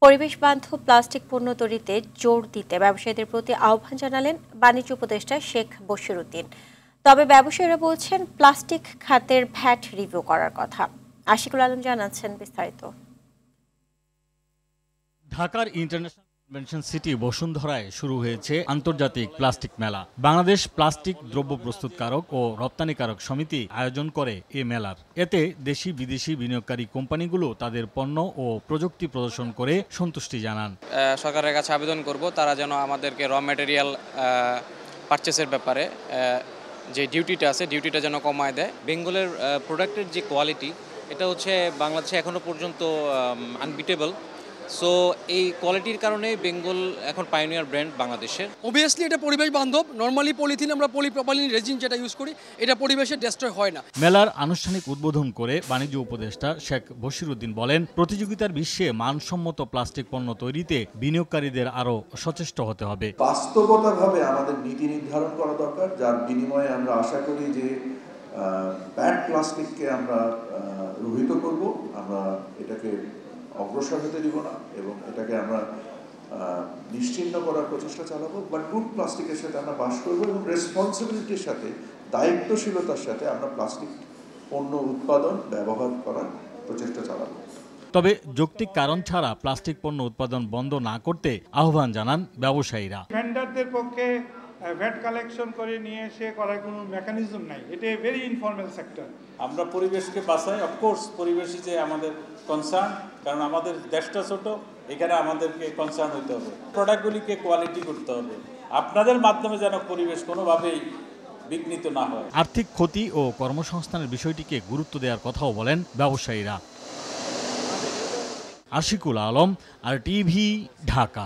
পরিবেশ বান্ধব প্লাস্টিক পণ্য তৈরিতে জোর দিতে ব্যবসায়ীদের প্রতি আহ্বান জানালেন বাণিজ্য উপদেষ্টা শেখ বশিরউদ্দিন। তবে ব্যবসায়ীরা বলছেন প্লাস্টিক খাতের ভ্যাট রিভিউ করার কথা। আশিকুল আলম জানাচ্ছেন বিস্তারিত। ঢাকার ইন্টারন্যাশনাল কনভেনশন সিটি বসুন্ধরায় শুরু হয়েছে আন্তর্জাতিক প্লাস্টিক মেলা। বাংলাদেশ প্লাস্টিক দ্রব্য প্রস্তুতকারক ও রপ্তানিকারক সমিতি আয়োজন করে এ মেলার। এতে দেশি বিদেশি বিনিয়োগকারী কোম্পানিগুলো তাদের পণ্য ও প্রযুক্তি প্রদর্শন করে সন্তুষ্টি জানান। সরকারের কাছে আবেদন করব তারা যেন আমাদেরকে র ম্যাটেরিয়াল পারচেসের ব্যাপারে যে ডিউটিটা আছে ডিউটিটা যেন কমায় দেয়। বেঙ্গলের প্রোডাক্টের যে কোয়ালিটি এটা হচ্ছে বাংলাদেশে এখনো পর্যন্ত আনবিটেবল। সো এই কোয়ালিটির কারণে বেঙ্গল এখন পাইওনিয়ার ব্র্যান্ড বাংলাদেশের। অবভিয়াসলি এটা পরিবেশ বান্ধব। নরমালি পলিথিন আমরা পলিপ্রপাইলিন রেজিন যেটা ইউজ করি এটা পরিবেশে ডেস্ট্রয় হয় না। মেলার আনুষ্ঠানিক উদ্বোধন করে বাণিজ্য উপদেষ্টা শেখ বশিরউদ্দিন বলেন, প্রতিযোগিতার বিশ্বে মানসম্মত প্লাস্টিক পণ্য তৈরিতে বিনিয়োগকারীদের আরও সচেষ্ট হতে হবে। বাস্তবতাভাবে আমাদের নীতি নির্ধারণ করা দরকার, যার বিনিময়ে আমরা আশা করি যে ব্যাড প্লাস্টিককে আমরা রহিত করব, আমরা এটাকে অগ্রসর হতে দিব না এবং এটাকে আমরা নিশ্চিহ্ন করার প্রচেষ্টা চালাবো। বাট গুড প্লাস্টিকের সাথে আমরা বাস করবো এবং রেসপন্সিবিলিটির সাথে, দায়িত্বশীলতার সাথে আমরা প্লাস্টিক পণ্য উৎপাদন ব্যবহার করার প্রচেষ্টা চালাবো। তবে যৌক্তিক কারণ ছাড়া প্লাস্টিক পণ্য উৎপাদন বন্ধ না করতে আহ্বান জানান ব্যবসায়ীরা। ভেন্ডারদের পক্ষে ভ্যাট কালেকশন করে নিয়ে এসে করার কোনো মেকানিজম নাই, এটা ভেরি ইনফর্মাল সেক্টর। আমরা পরিবেশকে বাঁচাই, অফকোর্স পরিবেশই যে আমাদের কনসার্ন, কারণ আমাদের দেশটা ছোট, এখানে আমাদেরকে কনসার্ন হতে হবে, প্রোডাক্টগুলিকে কোয়ালিটি করতে হবে, আপনাদের মাধ্যমে যেন পরিবেশ কোনোভাবেই বিঘ্নিত না হয়। আর্থিক ক্ষতি ও কর্মসংস্থানের বিষয়টিকে গুরুত্ব দেওয়ার কথাও বলেন ব্যবসায়ীরা। আশিকুল আলম, RTV, ঢাকা।